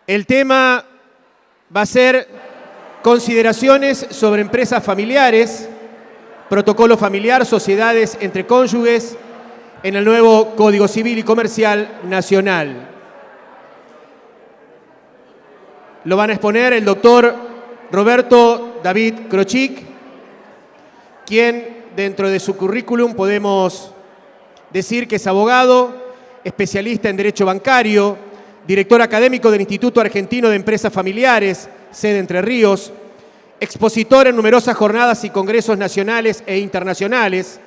El tema va a ser consideraciones sobre empresas familiares, protocolo familiar, sociedades entre cónyuges en el nuevo Código Civil y Comercial Nacional. Lo van a exponer el doctor Roberto David Krochik, quien dentro de su currículum podemos decir que es abogado, especialista en derecho bancario, director académico del Instituto Argentino de Empresas Familiares, sede Entre Ríos, expositor en numerosas jornadas y congresos nacionales e internacionales,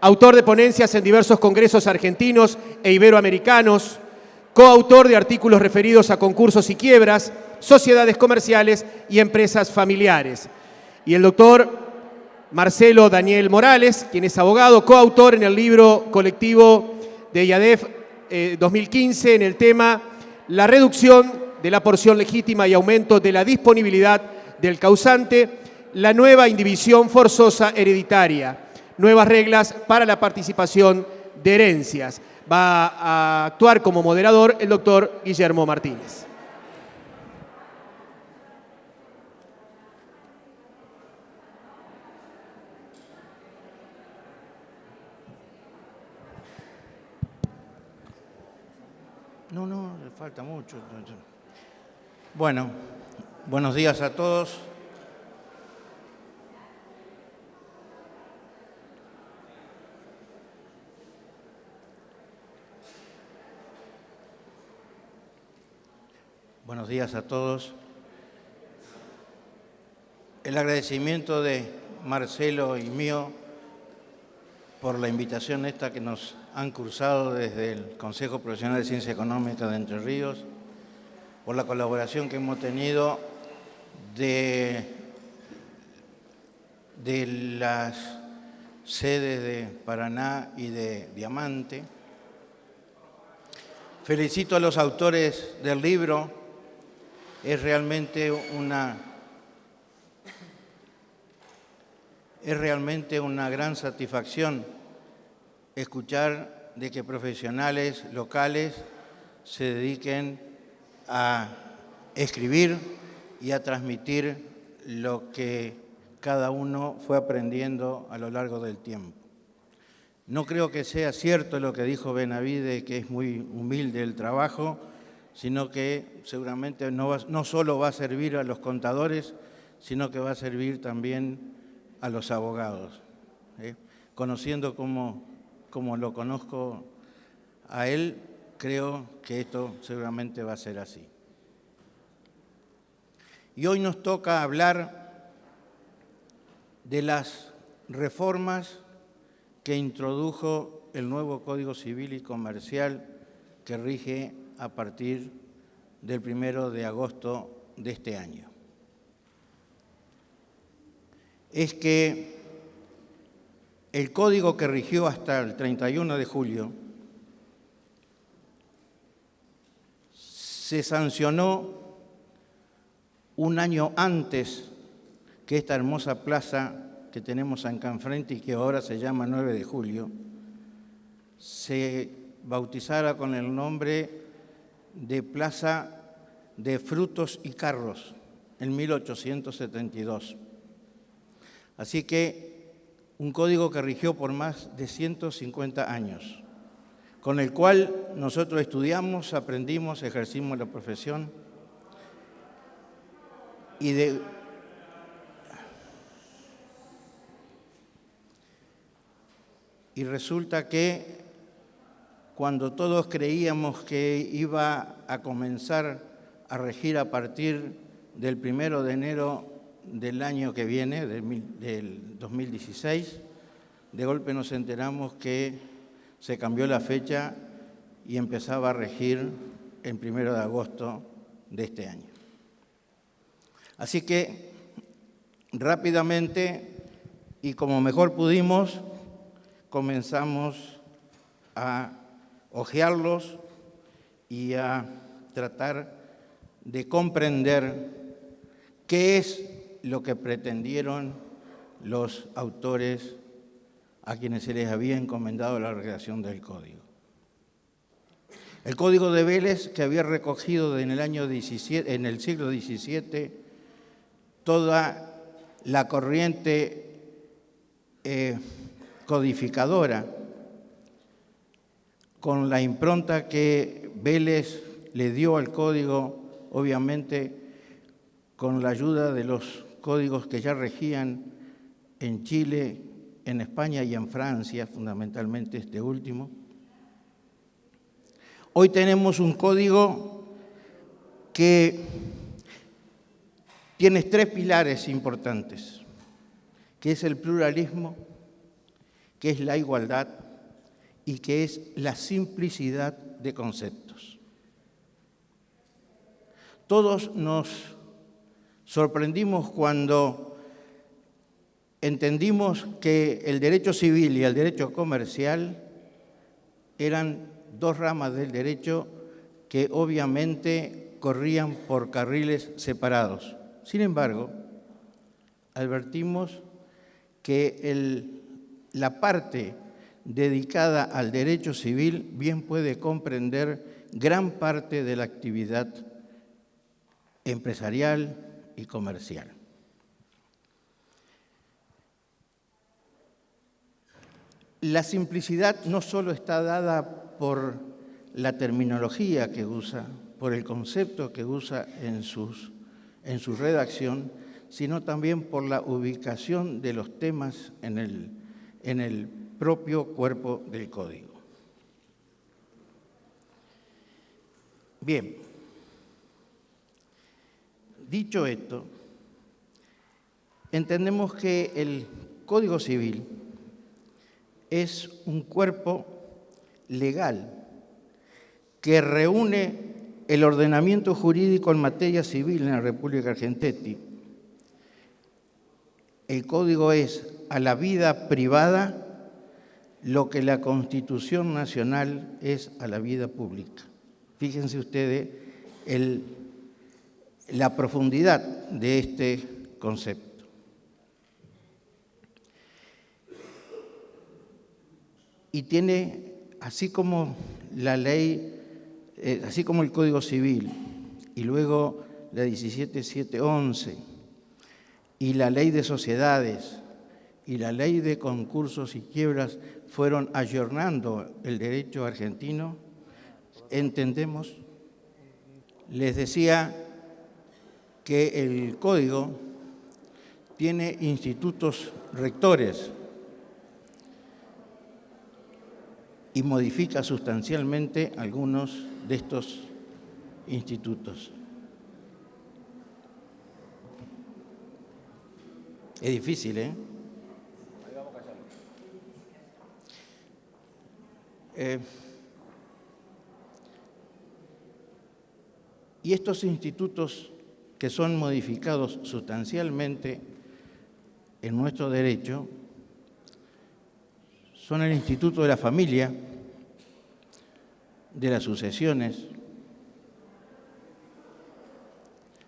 autor de ponencias en diversos congresos argentinos e iberoamericanos, coautor de artículos referidos a concursos y quiebras, sociedades comerciales y empresas familiares. Y el doctor Marcelo Daniel Morales, quien es abogado, coautor en el libro colectivo de IADEF 2015 en el tema La reducción de la porción legítima y aumento de la disponibilidad del causante, la nueva indivisión forzosa hereditaria, nuevas reglas para la participación de herencias. Va a actuar como moderador el doctor Guillermo Martínez. No, le falta mucho. Bueno, buenos días a todos. Buenos días a todos. El agradecimiento de Marcelo y mío por la invitación esta que nos han cursado desde el Consejo Profesional de Ciencia Económica de Entre Ríos, por la colaboración que hemos tenido de las sedes de Paraná y de Diamante. Felicito a los autores del libro. Es realmente una gran satisfacción escuchar de que profesionales locales se dediquen a escribir y a transmitir lo que cada uno fue aprendiendo a lo largo del tiempo. No creo que sea cierto lo que dijo Benavides, que es muy humilde el trabajo, sino que seguramente no solo va a servir a los contadores, sino que va a servir también a los abogados. Conociendo como lo conozco a él, creo que esto seguramente va a ser así. Y hoy nos toca hablar de las reformas que introdujo el nuevo Código Civil y Comercial que rige a partir del 1 de agosto de este año. Es que el código que rigió hasta el 31 de julio se sancionó un año antes que esta hermosa plaza que tenemos acá enfrente y que ahora se llama 9 de julio, se bautizara con el nombre de Plaza de Frutos y Carros en 1872. Así que un código que rigió por más de 150 años, con el cual nosotros estudiamos, aprendimos, ejercimos la profesión y resulta que cuando todos creíamos que iba a comenzar a regir a partir del 1 de enero del año que viene, del 2016, de golpe nos enteramos que se cambió la fecha y empezaba a regir el 1 de agosto de este año. Así que rápidamente y como mejor pudimos, comenzamos a hojearlos y a tratar de comprender qué es lo que pretendieron los autores a quienes se les había encomendado la redacción del código. El Código de Vélez, que había recogido en el siglo XVII toda la corriente codificadora, con la impronta que Vélez le dio al código, obviamente con la ayuda de los códigos que ya regían en Chile, en España y en Francia, fundamentalmente este último. Hoy tenemos un código que tiene 3 pilares importantes, que es el pluralismo, que es la igualdad y que es la simplicidad de conceptos. Todos nos sorprendimos cuando entendimos que el derecho civil y el derecho comercial eran 2 ramas del derecho que obviamente corrían por carriles separados. Sin embargo, advertimos que la parte dedicada al derecho civil bien puede comprender gran parte de la actividad empresarial y comercial. La simplicidad no solo está dada por la terminología que usa, por el concepto que usa en su redacción, sino también por la ubicación de los temas en el propio cuerpo del código. Bien, dicho esto, entendemos que el Código Civil es un cuerpo legal que reúne el ordenamiento jurídico en materia civil en la República Argentina. El Código es a la vida privada lo que la Constitución Nacional es a la vida pública. Fíjense ustedes la profundidad de este concepto. Y tiene, así como la ley, así como el Código Civil, y luego la 17711, y la ley de sociedades, y la ley de concursos y quiebras fueron ayornando el derecho argentino, entendemos, les decía que el Código tiene institutos rectores y modifica sustancialmente algunos de estos institutos. Es difícil, ¿eh? Y estos institutos que son modificados sustancialmente en nuestro derecho son el Instituto de la Familia, de las sucesiones,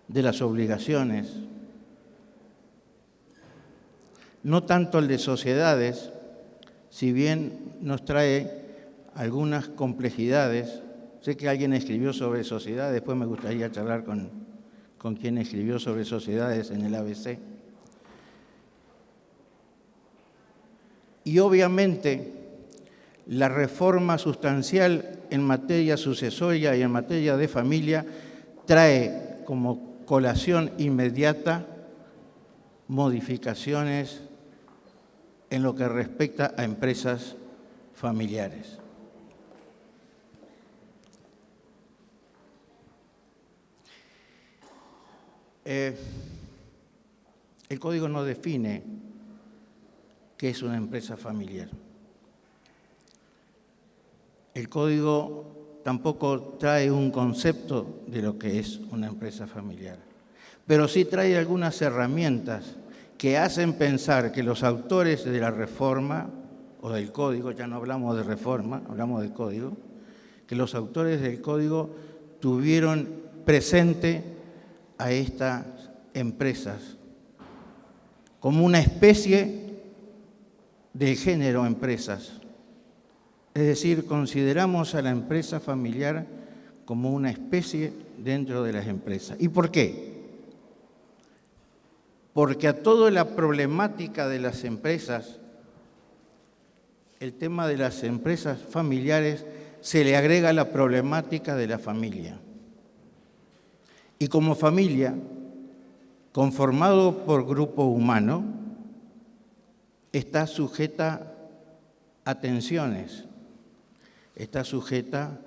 de las obligaciones, no tanto el de sociedades, si bien nos trae algunas complejidades. Sé que alguien escribió sobre sociedades, después me gustaría charlar con quien escribió sobre sociedades en el ABC. Y obviamente la reforma sustancial en materia sucesoria y en materia de familia trae como colación inmediata modificaciones en lo que respecta a empresas familiares. El Código no define qué es una empresa familiar. El Código tampoco trae un concepto de lo que es una empresa familiar, pero sí trae algunas herramientas que hacen pensar que los autores de la reforma o del Código, ya no hablamos de reforma, hablamos del Código, que los autores del Código tuvieron presente a estas empresas como una especie del género empresas, Es decir, consideramos a la empresa familiar como una especie dentro de las empresas. ¿Y por qué? Porque a toda la problemática de las empresas, el tema de las empresas familiares, se le agrega la problemática de la familia. Y como familia, conformado por grupo humano, está sujeta a tensiones, está sujeta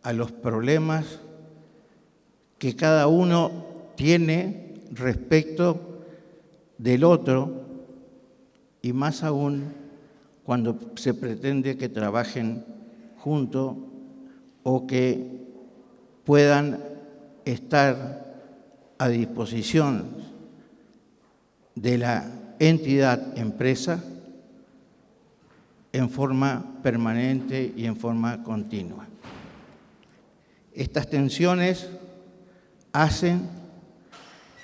a los problemas que cada uno tiene respecto del otro, y más aún cuando se pretende que trabajen juntos o que puedan estar a disposición de la entidad empresa en forma permanente y en forma continua. Estas tensiones hacen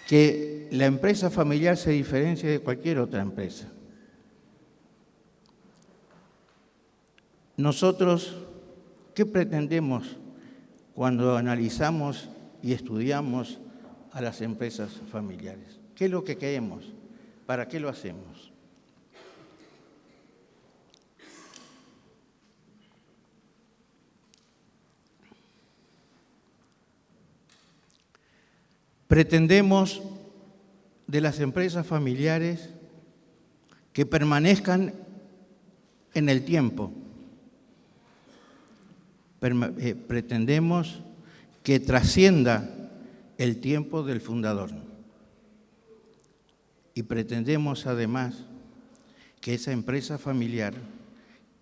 que la empresa familiar se diferencie de cualquier otra empresa. Nosotros, ¿qué pretendemos cuando analizamos y estudiamos a las empresas familiares? ¿Qué es lo que queremos? ¿Para qué lo hacemos? Pretendemos de las empresas familiares que permanezcan en el tiempo. Pretendemos que trascienda el tiempo del fundador. Y pretendemos además que esa empresa familiar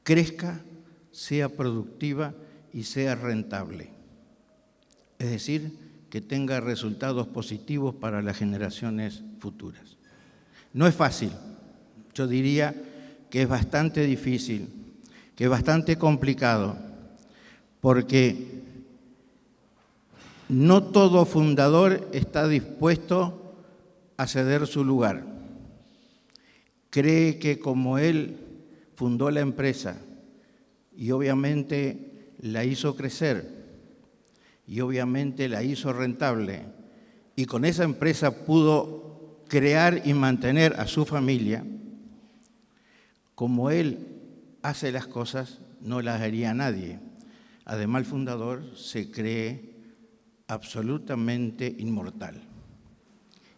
crezca, sea productiva y sea rentable. Es decir, que tenga resultados positivos para las generaciones futuras. No es fácil, yo diría que es bastante difícil, que es bastante complicado, porque no todo fundador está dispuesto a ceder su lugar. Cree que como él fundó la empresa y obviamente la hizo crecer y obviamente la hizo rentable y con esa empresa pudo crear y mantener a su familia, como él hace las cosas, no las haría nadie. Además, el fundador se cree absolutamente inmortal.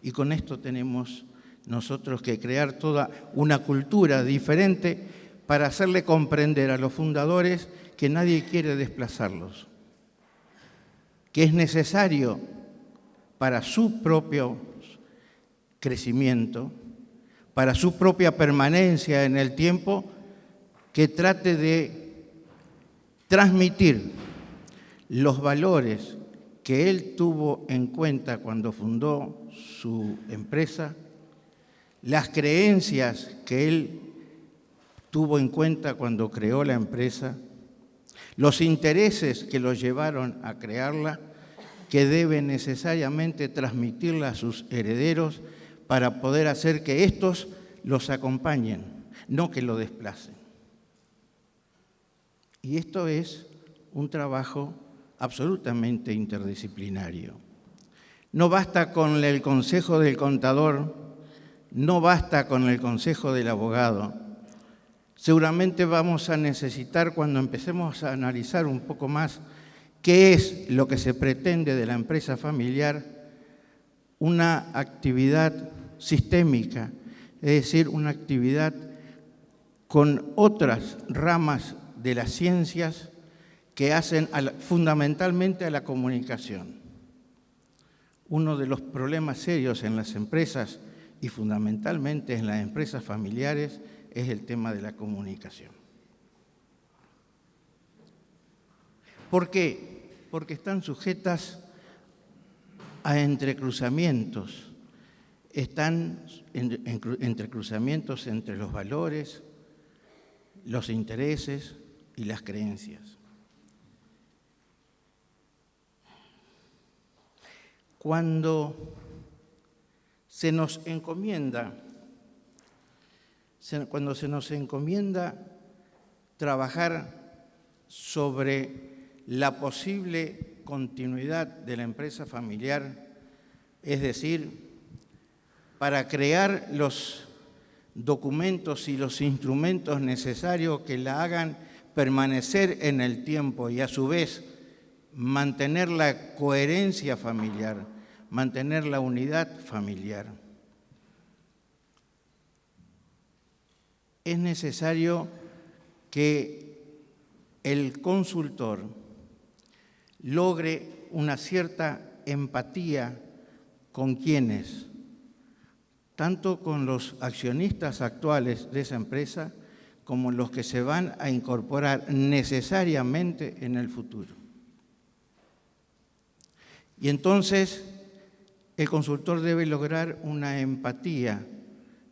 Y con esto tenemos nosotros que crear toda una cultura diferente para hacerle comprender a los fundadores que nadie quiere desplazarlos, que es necesario para su propio crecimiento, para su propia permanencia en el tiempo, que trate de transmitir los valores que él tuvo en cuenta cuando fundó su empresa, las creencias que él tuvo en cuenta cuando creó la empresa, los intereses que lo llevaron a crearla, que debe necesariamente transmitirla a sus herederos para poder hacer que estos los acompañen, no que lo desplacen. Y esto es un trabajo absolutamente interdisciplinario. No basta con el consejo del contador, no basta con el consejo del abogado. Seguramente vamos a necesitar, cuando empecemos a analizar un poco más qué es lo que se pretende de la empresa familiar, una actividad sistémica, es decir, una actividad con otras ramas de las ciencias que hacen fundamentalmente a la comunicación. Uno de los problemas serios en las empresas y fundamentalmente en las empresas familiares es el tema de la comunicación. ¿Por qué? Porque están sujetas a entrecruzamientos. Están entrecruzamientos entre los valores, los intereses y las creencias. Cuando se nos encomienda trabajar sobre la posible continuidad de la empresa familiar, es decir, para crear los documentos y los instrumentos necesarios que la hagan permanecer en el tiempo y a su vez mantener la coherencia familiar, mantener la unidad familiar. Es necesario que el consultor logre una cierta empatía con quienes, tanto con los accionistas actuales de esa empresa como los que se van a incorporar necesariamente en el futuro. Y entonces el consultor debe lograr una empatía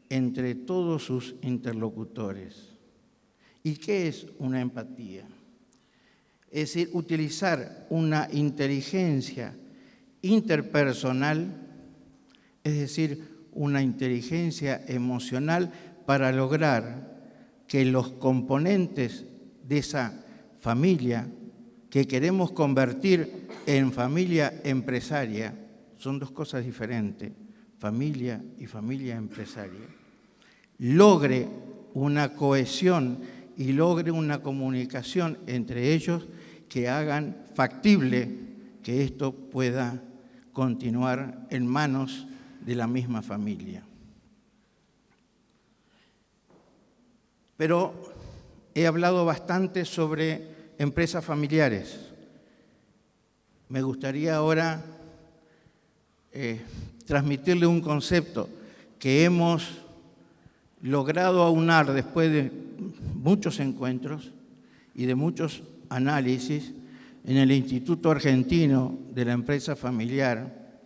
entre todos sus interlocutores. ¿Y qué es una empatía? Es decir, utilizar una inteligencia interpersonal, es decir, una inteligencia emocional para lograr que los componentes de esa familia que queremos convertir en familia empresaria, son dos cosas diferentes, familia y familia empresaria, logre una cohesión y logre una comunicación entre ellos que hagan factible que esto pueda continuar en manos de la misma familia. Pero he hablado bastante sobre empresas familiares. Me gustaría ahora transmitirle un concepto que hemos logrado aunar después de muchos encuentros y de muchos análisis en el Instituto Argentino de la Empresa Familiar,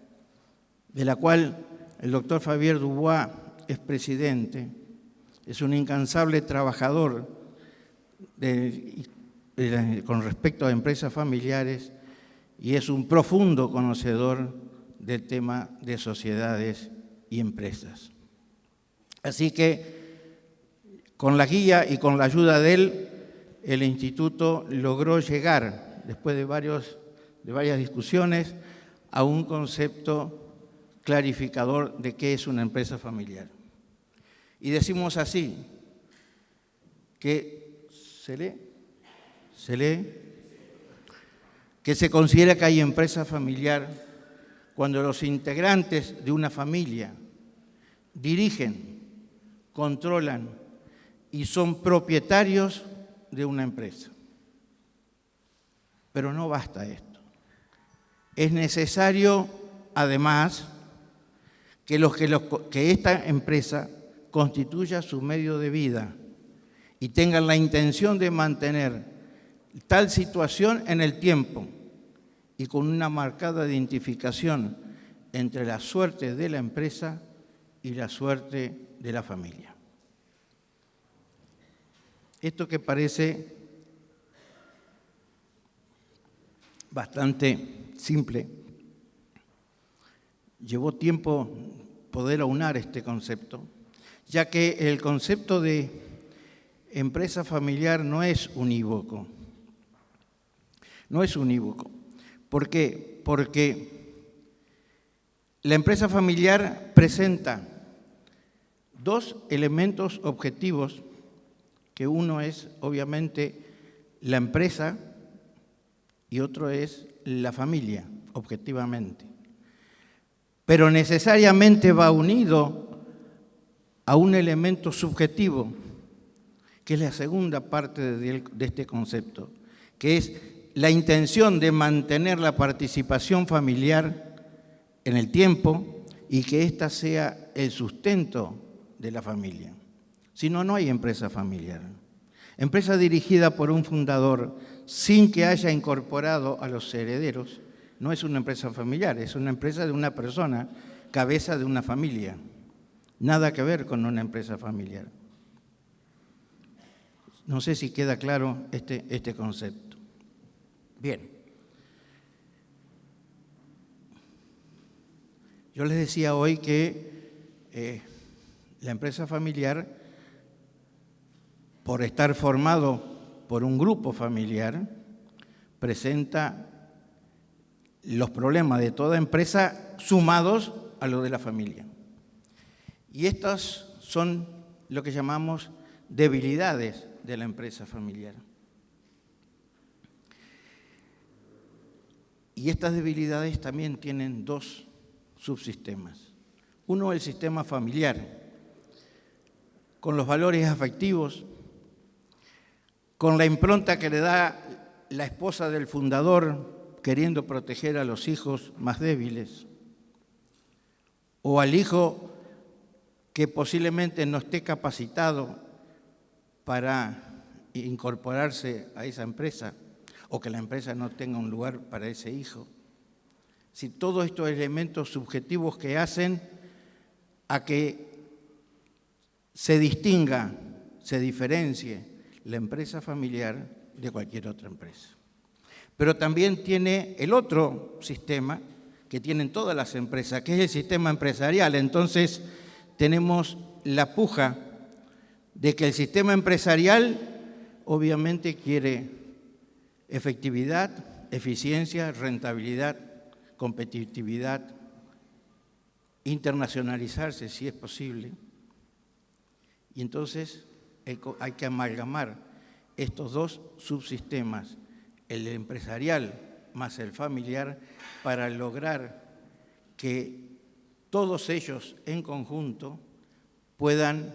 de la cual el doctor Javier Dubois es presidente, es un incansable trabajador con respecto a empresas familiares y es un profundo conocedor del tema de sociedades y empresas. Así que, con la guía y con la ayuda de él, el Instituto logró llegar, después de varias discusiones, a un concepto clarificador de qué es una empresa familiar. Y decimos así, que que se considera que hay empresa familiar cuando los integrantes de una familia dirigen, controlan y son propietarios de una empresa. Pero no basta esto. Es necesario, además, que esta empresa constituya su medio de vida y tengan la intención de mantener tal situación en el tiempo y con una marcada identificación entre la suerte de la empresa y la suerte de la familia. Esto que parece bastante simple, llevó tiempo poder aunar este concepto, ya que el concepto de empresa familiar no es unívoco. No es unívoco. ¿Por qué? Porque la empresa familiar presenta dos elementos objetivos, que uno es, obviamente, la empresa y otro es la familia, objetivamente. Pero necesariamente va unido a un elemento subjetivo, que es la segunda parte de este concepto, que es la intención de mantener la participación familiar en el tiempo y que ésta sea el sustento de la familia. Si no, no hay empresa familiar. Empresa dirigida por un fundador sin que haya incorporado a los herederos no es una empresa familiar, es una empresa de una persona, cabeza de una familia. Nada que ver con una empresa familiar. No sé si queda claro este concepto. Bien. Yo les decía hoy que la empresa familiar, por estar formado por un grupo familiar presenta los problemas de toda empresa sumados a los de la familia. Y estas son lo que llamamos debilidades de la empresa familiar. Y estas debilidades también tienen dos subsistemas. Uno, el sistema familiar, con los valores afectivos, con la impronta que le da la esposa del fundador queriendo proteger a los hijos más débiles, o al hijo que posiblemente no esté capacitado para incorporarse a esa empresa, o que la empresa no tenga un lugar para ese hijo. Si todos estos elementos subjetivos que hacen a que se distinga, se diferencie la empresa familiar de cualquier otra empresa. Pero también tiene el otro sistema que tienen todas las empresas, que es el sistema empresarial. Entonces tenemos la puja de que el sistema empresarial obviamente quiere efectividad, eficiencia, rentabilidad, competitividad, internacionalizarse si es posible. Y entonces hay que amalgamar estos dos subsistemas, el empresarial más el familiar, para lograr que todos ellos en conjunto puedan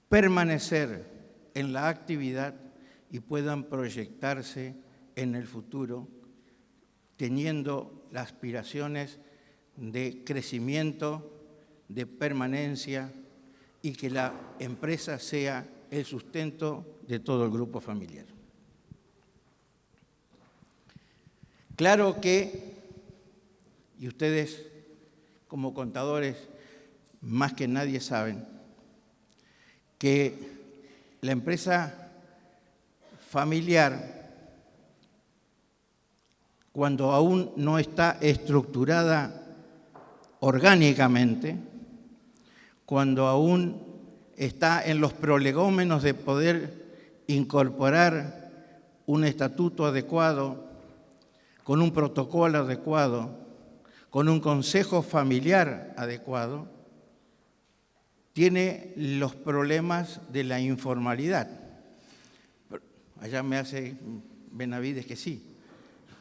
permanecer en la actividad y puedan proyectarse en el futuro, teniendo las aspiraciones de crecimiento, de permanencia, y que la empresa sea el sustento de todo el grupo familiar. Claro que, y ustedes como contadores más que nadie saben, que la empresa familiar, cuando aún no está estructurada orgánicamente, cuando aún está en los prolegómenos de poder incorporar un estatuto adecuado, con un protocolo adecuado, con un consejo familiar adecuado, tiene los problemas de la informalidad. Allá me hace Benavides que sí.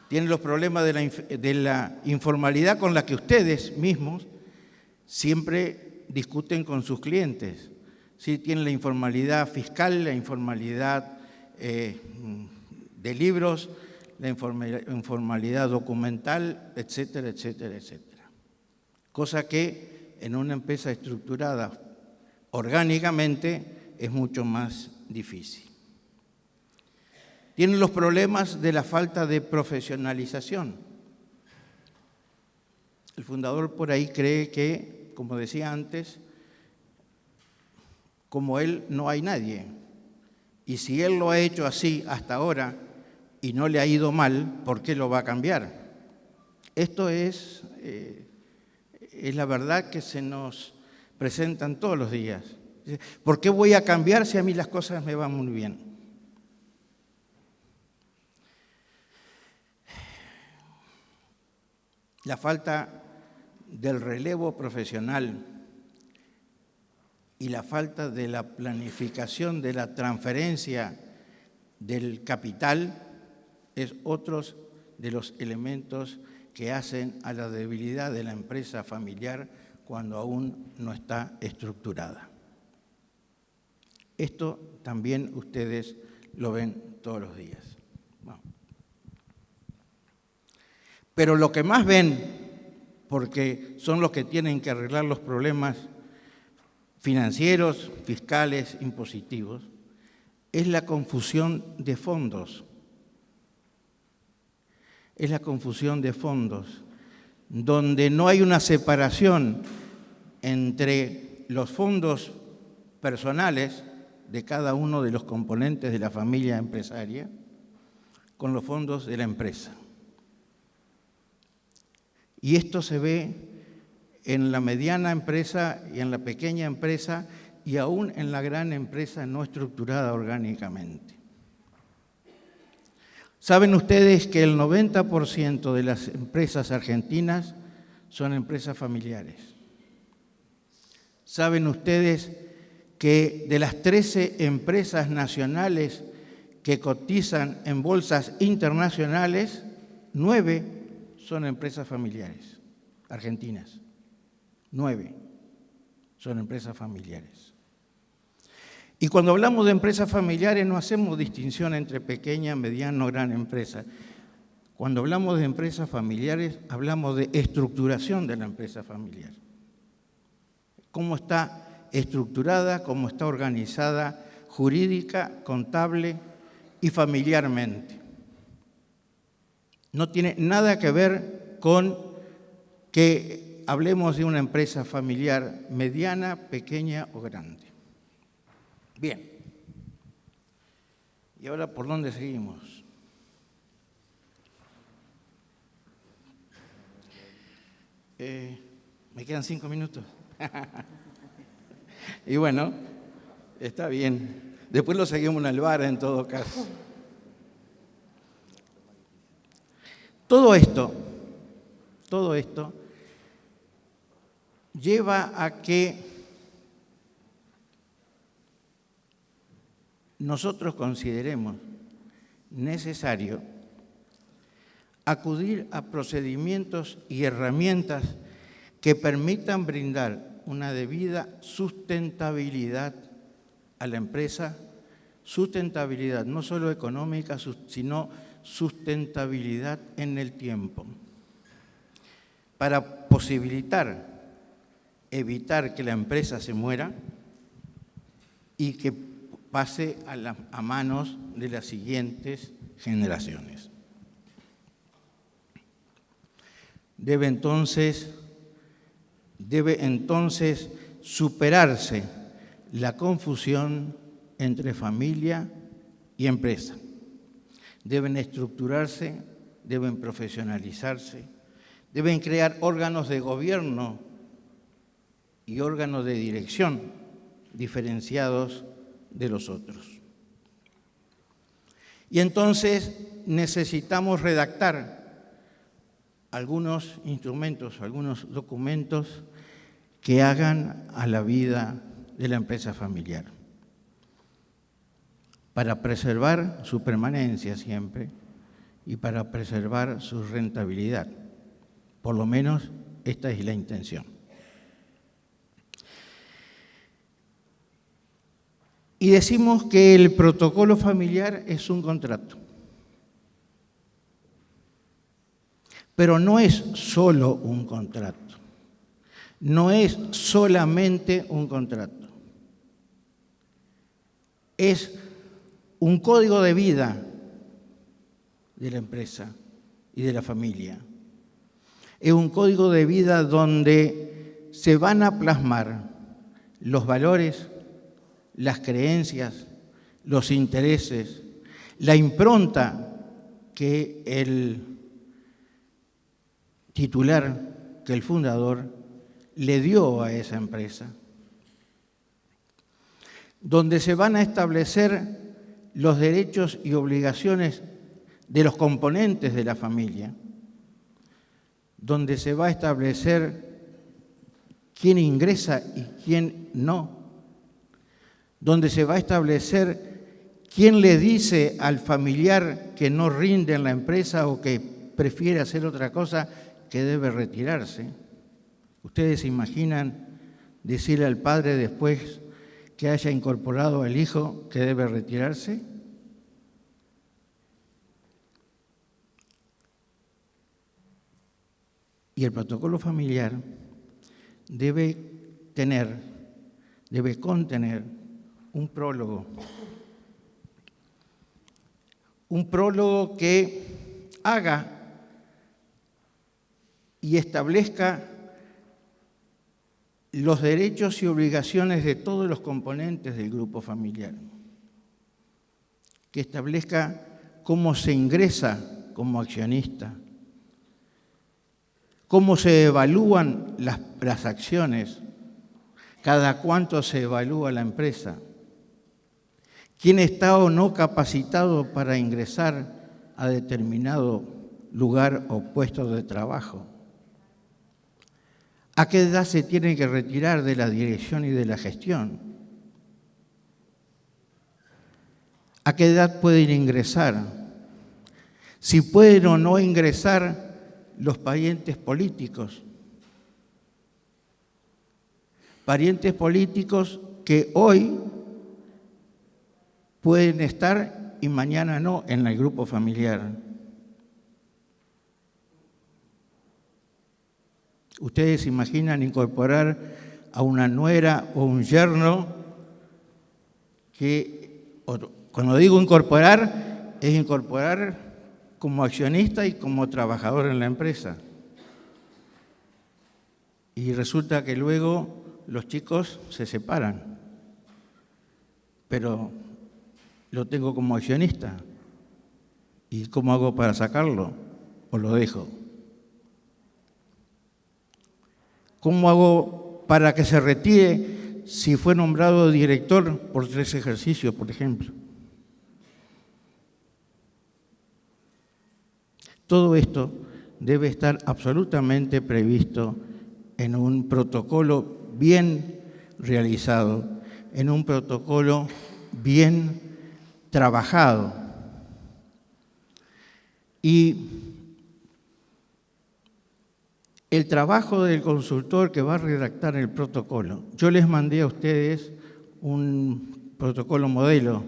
Tiene los problemas de la informalidad con la que ustedes mismos siempre discuten con sus clientes. Sí, tienen la informalidad fiscal, la informalidad de libros, la informalidad documental, etcétera, etcétera, etcétera. Cosa que en una empresa estructurada orgánicamente es mucho más difícil. Tienen los problemas de la falta de profesionalización. El fundador por ahí cree que, como decía antes, como él no hay nadie. Y si él lo ha hecho así hasta ahora y no le ha ido mal, ¿por qué lo va a cambiar? Esto es la verdad que se nos presentan todos los días. ¿Por qué voy a cambiar si a mí las cosas me van muy bien? La falta del relevo profesional y la falta de la planificación de la transferencia del capital es otro de los elementos que hacen a la debilidad de la empresa familiar cuando aún no está estructurada. Esto también ustedes lo ven todos los días. Bueno. Pero lo que más ven, porque son los que tienen que arreglar los problemas financieros, fiscales, impositivos, es la confusión de fondos. Es la confusión de fondos, donde no hay una separación entre los fondos personales de cada uno de los componentes de la familia empresaria con los fondos de la empresa. Y esto se ve en la mediana empresa y en la pequeña empresa y aún en la gran empresa no estructurada orgánicamente. ¿Saben ustedes que el 90% de las empresas argentinas son empresas familiares? ¿Saben ustedes que de las 13 empresas nacionales que cotizan en bolsas internacionales, 9 son empresas familiares argentinas? 9 son empresas familiares. Y cuando hablamos de empresas familiares no hacemos distinción entre pequeña, mediana o gran empresa. Cuando hablamos de empresas familiares, hablamos de estructuración de la empresa familiar. Cómo está estructurada, cómo está organizada jurídica, contable y familiarmente. No tiene nada que ver con que hablemos de una empresa familiar mediana, pequeña o grande. Bien. ¿Y ahora por dónde seguimos? Me quedan 5 minutos. Y bueno, está bien. Después lo seguimos en el bar en todo caso. Todo esto lleva a que nosotros consideremos necesario acudir a procedimientos y herramientas que permitan brindar una debida sustentabilidad a la empresa, sustentabilidad no solo económica, sino sustentabilidad en el tiempo, para evitar que la empresa se muera y que pase a manos de las siguientes generaciones. Debe entonces superarse la confusión entre familia y empresa. Deben estructurarse, deben profesionalizarse, deben crear órganos de gobierno y órganos de dirección diferenciados de los otros. Y entonces necesitamos redactar algunos instrumentos, algunos documentos que hagan a la vida de la empresa familiar, para preservar su permanencia siempre y para preservar su rentabilidad. Por lo menos esta es la intención. Y decimos que el protocolo familiar es un contrato. Pero no es solo un contrato. No es solamente un contrato. Es un código de vida de la empresa y de la familia. Es un código de vida donde se van a plasmar los valores, las creencias, los intereses, la impronta que el titular, que el fundador le dio a esa empresa, donde se van a establecer los derechos y obligaciones de los componentes de la familia, donde se va a establecer quién ingresa y quién no, donde se va a establecer quién le dice al familiar que no rinde en la empresa o que prefiere hacer otra cosa, que debe retirarse. ¿Ustedes se imaginan decirle al padre después que haya incorporado al hijo que debe retirarse? Y el protocolo familiar debe contener un prólogo que haga y establezca los derechos y obligaciones de todos los componentes del grupo familiar, que establezca cómo se ingresa como accionista, cómo se evalúan las acciones, cada cuánto se evalúa la empresa, quién está o no capacitado para ingresar a determinado lugar o puesto de trabajo? ¿A qué edad se tiene que retirar de la dirección y de la gestión? ¿A qué edad pueden ingresar? Si pueden o no ingresar los parientes políticos. Parientes políticos que hoy pueden estar y mañana no en el grupo familiar. ¿Ustedes se imaginan incorporar a una nuera o un yerno que, cuando digo incorporar, es incorporar como accionista y como trabajador en la empresa? Y resulta que luego los chicos se separan, pero lo tengo como accionista. ¿Y cómo hago para sacarlo? ¿O lo dejo? ¿Cómo hago para que se retire si fue nombrado director por 3 ejercicios, por ejemplo? Todo esto debe estar absolutamente previsto en un protocolo bien realizado, en un protocolo bien trabajado. Y el trabajo del consultor que va a redactar el protocolo, yo les mandé a ustedes un protocolo modelo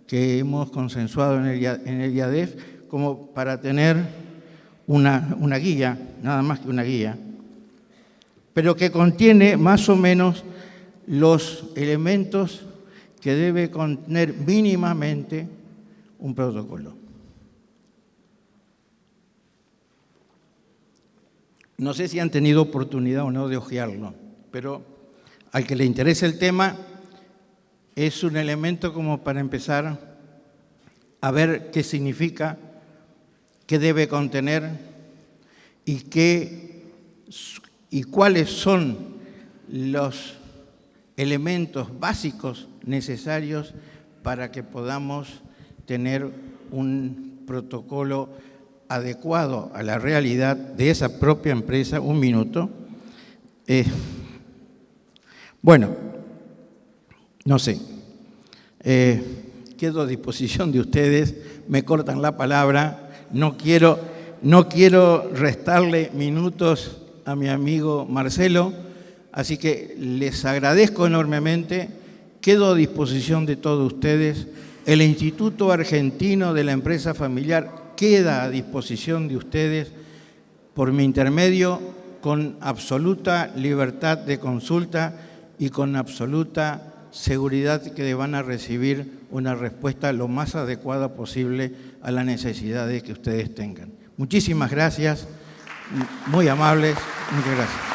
que hemos consensuado en el IADEF como para tener una guía, nada más que una guía, pero que contiene más o menos los elementos que debe contener mínimamente un protocolo. No sé si han tenido oportunidad o no de hojearlo, pero al que le interese el tema, es un elemento como para empezar a ver qué significa, qué debe contener y cuáles son los elementos básicos necesarios para que podamos tener un protocolo adecuado a la realidad de esa propia empresa. Un minuto. Bueno, no sé. Quedo a disposición de ustedes. Me cortan la palabra. No quiero restarle minutos a mi amigo Marcelo, así que les agradezco enormemente. Quedo a disposición de todos ustedes. El Instituto Argentino de la Empresa Familiar queda a disposición de ustedes por mi intermedio, con absoluta libertad de consulta y con absoluta seguridad que van a recibir una respuesta lo más adecuada posible a las necesidades que ustedes tengan. Muchísimas gracias, muy amables, muchas gracias.